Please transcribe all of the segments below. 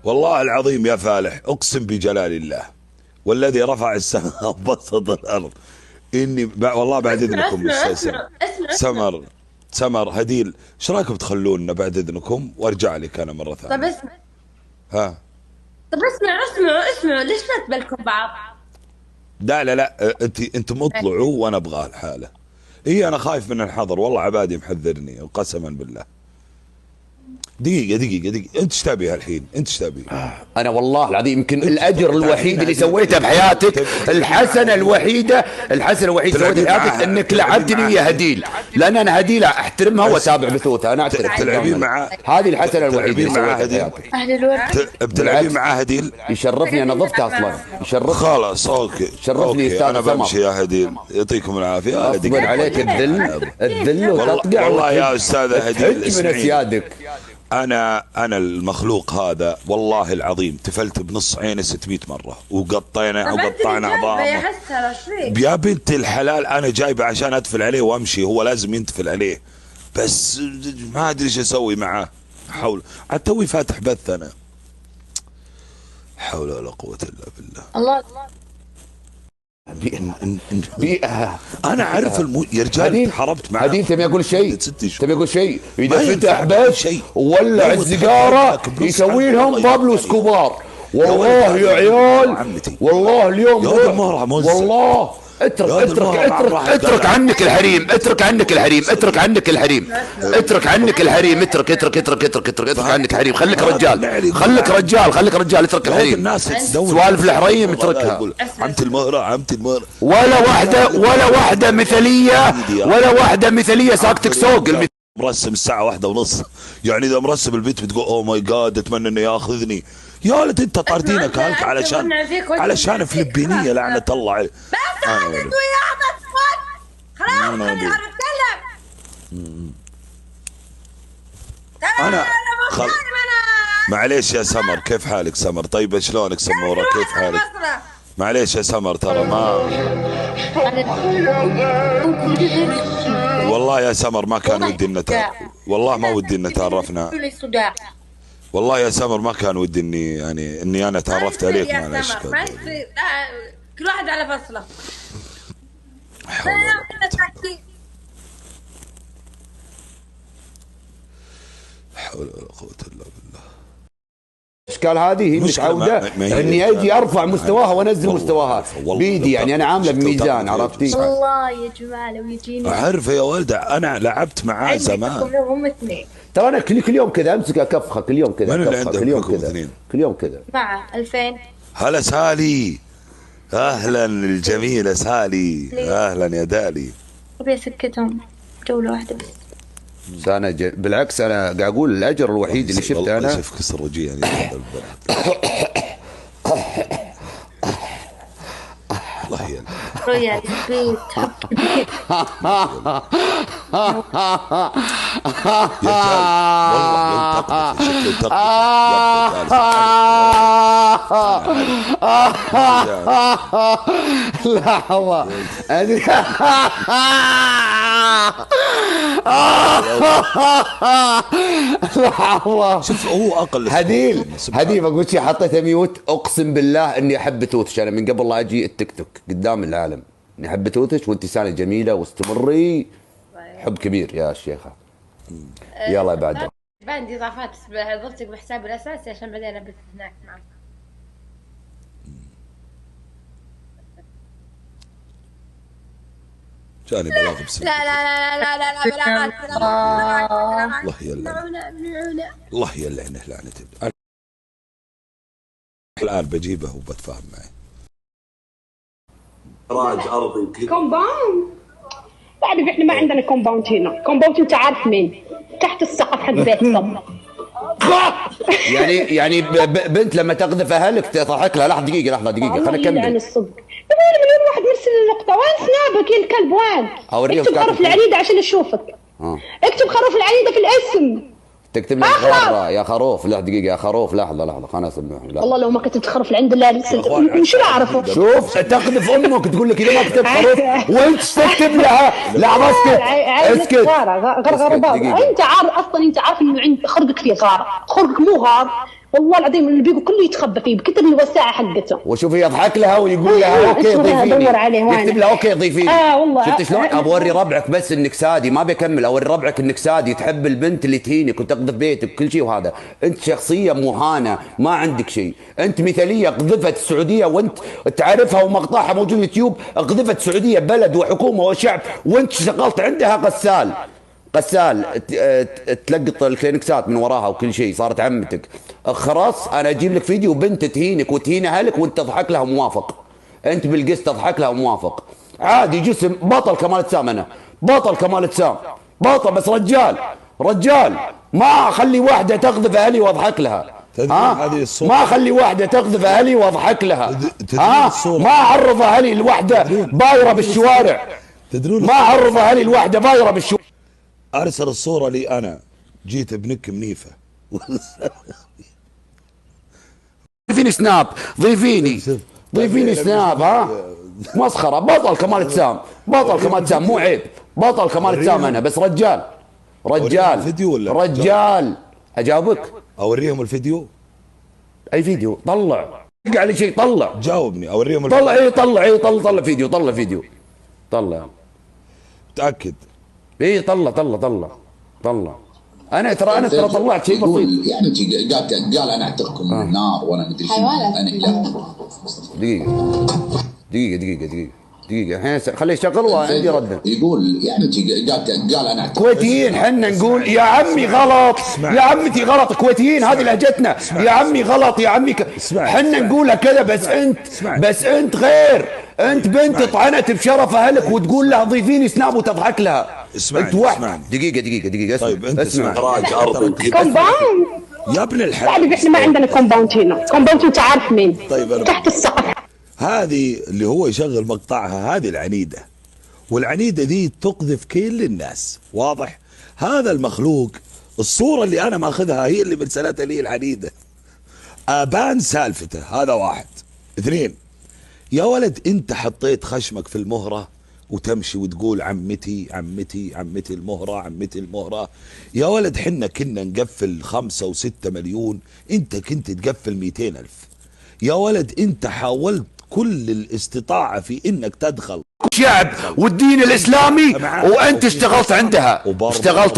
والله العظيم يا فالح اقسم بجلال الله والذي رفع السماء وبسط الارض اني والله بعد اذنكم استاذ سمر سمر هديل، ايش رايكم تخلونا بعد اذنكم وارجع لك انا مره ثانيه؟ طب اسمع. ها طب اسمعوا ليش ما تبلكم بعض؟ لا لا لا، انتم اطلعوا وانا ابغى الحاله. اي انا خايف من الحظر والله، عبادي محذرني قسما بالله. دقيقة انت ايش تبي الحين؟ انت ايش تبي؟ انا والله العظيم يمكن الاجر الوحيد اللي سويته بحياتك، الحسنه الوحيده سويتها بحياتك انك لعبتني يا هديل، لان انا هديل احترمها واتابع بثوثها، انا اعترف. تلعبين معاه؟ هذه الحسنه الوحيده اللي سويتها بحياتك. اهل الورد بتلعبين معاه هديل؟ يشرفني، انا ضفتها اصلا، يشرفني. خلاص اوكي شرفني استاذ انا بمشي يا هديل، يعطيكم العافيه. اصبر عليك الذل وتطقع والله يا استاذ هديل من اسيادك. انا المخلوق هذا والله العظيم تفلت بنص عينه 600 مره وقطعنا عظامه. يا بنت الحلال انا جايبه عشان ادفل عليه وامشي، هو لازم ينتفل عليه، بس ما ادري ايش اسوي معاه. حول توي فاتح بث انا، حول ولا قوه الا بالله. الله بيئة. انا عارف يا رجال حربت معاه. هديل تبي اقول شيء؟ تبي اقول شيء؟ اذا فتح بث وولع السيجاره يسوي لهم بابلو اسكوبار. والله يا عيال والله اليوم والله اترك عنك الحريم، اترك عنك الحريم، اترك عنك الحريم، اترك عنك الحريم، اترك عنك الحريم. خليك رجال، خليك رجال، اترك الحريم. سوالف الحريم اتركها. عمت المهرة ولا واحدة مثالية ساكتك سوق. مرسم الساعة 1:30، يعني إذا مرسم البيت بتقول أوه ماي جاد أتمنى إنه ياخذني. يا ولد أنت طاردينك هلك علشان فلبينية لعنة الله. بس انا وياه خلاص خليني اتكلم. انا معليش يا سمر، كيف حالك سمر؟ طيب شلونك سمورة؟ كيف حالك؟ معليش يا سمر ترى ما والله يا سمر ما كان ودي ان والله ما ودي ان تعرفنا. والله يا سمر ما كان ودي اني انا تعرفت عليك. معلش كل واحد على فصله. حول ولا قوة الا بالله. الاشكال هذه هي متعوده اني اجي ارفع مستواها وانزل مستواها بيدي، يعني انا عامله بميزان، عرفتي؟ والله يا جماله ويجيني اعرف يا ولده انا لعبت معاه زمان. هم اثنين ترى انا كل يوم كذا امسك اكفخه، كل يوم كذا كل يوم كذا مع 2000. هلا سالي، اهلا الجميله سالي، اهلا يا دالي. ابي اسكتهم جوله واحده بس. انا بالعكس انا قاعد اقول الاجر الوحيد اللي شفته انا شوف كسر وجهي يعني. الله يا رؤيا البيت لحظة لحظة. شوف هو اقل هديل بقول شيء، حطيته ميوت. اقسم بالله اني احب توتش، انا من قبل لا اجي التيك توك قدام العالم اني احب توتش، وانت انسانه جميله واستمري. حب كبير يا شيخه. يلا بعد عندي اضافات ضفتك بحسابي الاساسي عشان بعدين ابث هناك معك. جاني بلاغ بسرعة. لا الله يلعنه، الله يلعنه لعنته. الآن بجيبه وبتفاهم معي. راج أرضي وكذا. كومباوند؟ بعد احنا ما عندنا كومباوند هنا، كومباوند انت عارف مين؟ تحت السقف حق بيت صب. يعني بنت لما تقذف اهلك تضحك لها. لحظة دقيقة خلينا نكمل. عن الصدق. مليون واحد مرسل النقطة، وين سنابك يا الكلب وين؟ اكتب خروف العنيدة عشان اشوفك. اكتب خروف العنيدة في الاسم. تكتب لي خرة يا خروف. لا دقيقة يا خروف، لحظة خلنا اسمع. والله لو ما كتبت خروف العند الله شو اعرفه؟ شوف تقذف امك تقول لك اذا ما كتبت خروف وانت تكتب لها. لحظة اسكت. غرغر. انت عارف اصلا، انت عارف انه عند خرقك فيه غار، خرقك مو غار، والله العظيم اللي بيقول كله يتخبى فيه بكتر الوساعه حقته. وشوف يضحك لها ويقول لها اوكي ضيفيني، يكتب لها اوكي ضيفيني. والله شفت شلون؟ اوري ربعك بس انك سادي، ما بكمل، اوري ربعك انك سادي، تحب البنت اللي تهينك وتقذف بيتك كل شيء. وهذا انت شخصيه مهانه، ما عندك شيء، انت مثاليه. قذفت السعوديه وانت تعرفها ومقطعها موجود يوتيوب. قذفت السعوديه بلد وحكومه وشعب وانت اشتغلت عندها غسال تلقط الكلينكسات من وراها وكل شيء، صارت عمتك. خلاص انا اجيب لك فيديو بنت تهينك وتهين اهلك وانت تضحك لها موافق. انت بالقسط تضحك لها موافق عادي. جسم بطل كمال اجسام، انا بطل كمال اجسام، بطل بس رجال ما اخلي واحده تقذف اهلي واضحك لها. ما اخلي واحده تقذف اهلي واضحك لها. ما اعرض اهلي الوحده بايره بالشوارع. ما اعرض اهلي الوحده بايره بالشوارع. ارسل الصوره لي انا جيت بنك منيفه. ضيفيني سناب. مسخره. بطل كمال اجسام، مو عيب. بطل كمال اجسام انا، بس رجال. اجاوبك. اوريهم الفيديو. اي فيديو؟ طلع علي شيء، طلع. جاوبني. اوريهم الفيديو. طلع فيديو. طلع. متاكد؟ اي طلع. انا ترى طلعت شيء بسيط. يعني قال انا اعتقكم من النار وانا مدري شو. انا دقيقة الحين خليه يشغل وعندي رده. يقول يعني قال انا كويتيين حنا نقول يا عمي غلط، يا عمتي غلط. كويتيين هذه لهجتنا. يا عمي غلط، يا عمي حنا نقولها كذا. بس انت غير. انت بنت طعنت بشرف اهلك وتقول لها ضيفيني سناب وتضحك لها. اسمعني. دقيقة. طيب انت اسمع. كومباوند يا ابن الحلال. طيب احنا ما عندنا كومباوند هنا. كومباوند انت عارف مين؟ طيب تحت السقف. هذه اللي هو يشغل مقطعها هذه العنيدة، والعنيدة دي تقذف كل الناس. واضح؟ هذا المخلوق الصورة اللي أنا ماخذها هي اللي مرسلتها لي العنيدة. أبان سالفته. هذا واحد. اثنين، يا ولد أنت حطيت خشمك في المهرة وتمشي وتقول عمتي المهرة. يا ولد حنا كنا نقفل 5 و6 مليون، أنت كنت تقفل 200,000. يا ولد أنت حاولت كل الاستطاعة في انك تدخل شعب والدين الاسلامي وانت اشتغلت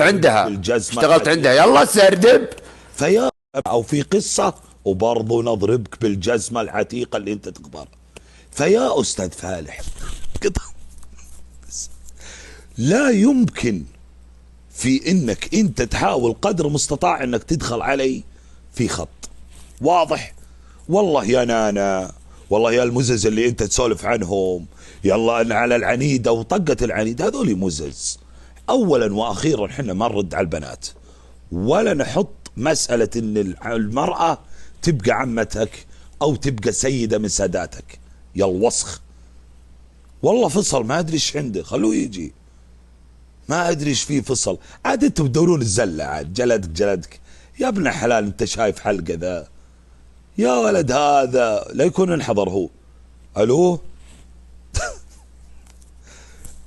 عندها. يلا سردب. فيا او في قصة وبرضه نضربك بالجزمة العتيقة اللي انت تكبر. فيا استاذ فالح لا يمكن في انك انت تحاول قدر المستطاع انك تدخل علي في خط. واضح؟ والله يا نانا، والله يا المزز اللي انت تسولف عنهم، يلا ان على العنيدة وطقة العنيدة، هذول مزز. اولا واخيرا حنا ما نرد على البنات ولا نحط مسألة ان المرأة تبقى عمتك او تبقى سيدة من ساداتك. يا الوسخ. والله فصل ما ادري ايش عنده، خلوه يجي. ما ادري ايش فيه فصل. عاد انتم تدورون الزلة، عاد جلدك يا ابن حلال. انت شايف حلقة ذا يا ولد؟ هذا لا يكون انحضر هو. الو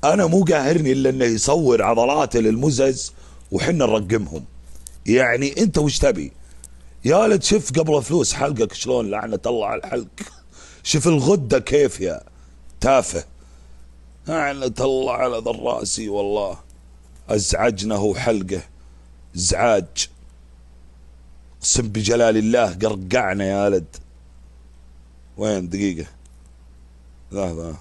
انا مو قاهرني الا انه يصور عضلاته للمزز وحنا نرقمهم. يعني انت وش تبي يا ولد؟ شوف قبل فلوس حلقك شلون، لعنة الله على الحلق. شوف الغدة كيف يا تافه، لعنة الله على ذا الراسي. والله ازعجنه حلقه ازعاج، اقسم بجلال الله قرقعنا يا ولد. وين؟ دقيقة، لحظة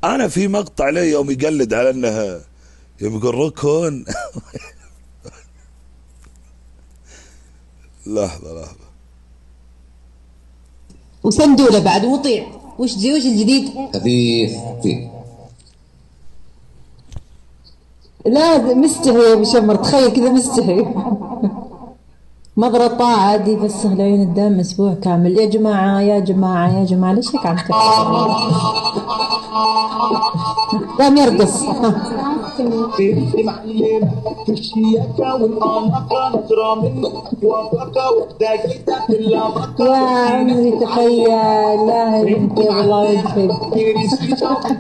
انا في مقطع لي يوم يقلد على انها يوم يقول ركن. لحظة وسندوله بعد وطيع. وش الجديد؟ خفيف. لا مستحي يا ابو شمر، تخيل كذا مستحي. مضرة عادي بس لعين الدم اسبوع كامل. يا جماعة ليش هيك عم تحكي؟ قام يرقص. اسمي معلم في الشياكة والأناقة نظرة منك وفاقة وبدايتك اللبقة يا عمري تخيل لا انت والله يدفق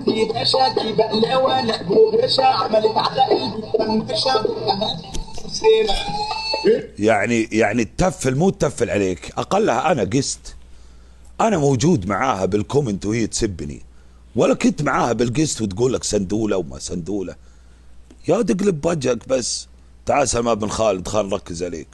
في باشا دي بقلاوة لا بغشة عملت على قلبي فنكشة يعني التفل مو تفل عليك، اقلها انا قست، انا موجود معاها بالكومنت وهي تسبني، ولا كنت معاها بالقست وتقول لك سندوله وما سندوله. يا تقلب وجهك بس. تعال سلمان بن خالد، خلينا نركز عليك.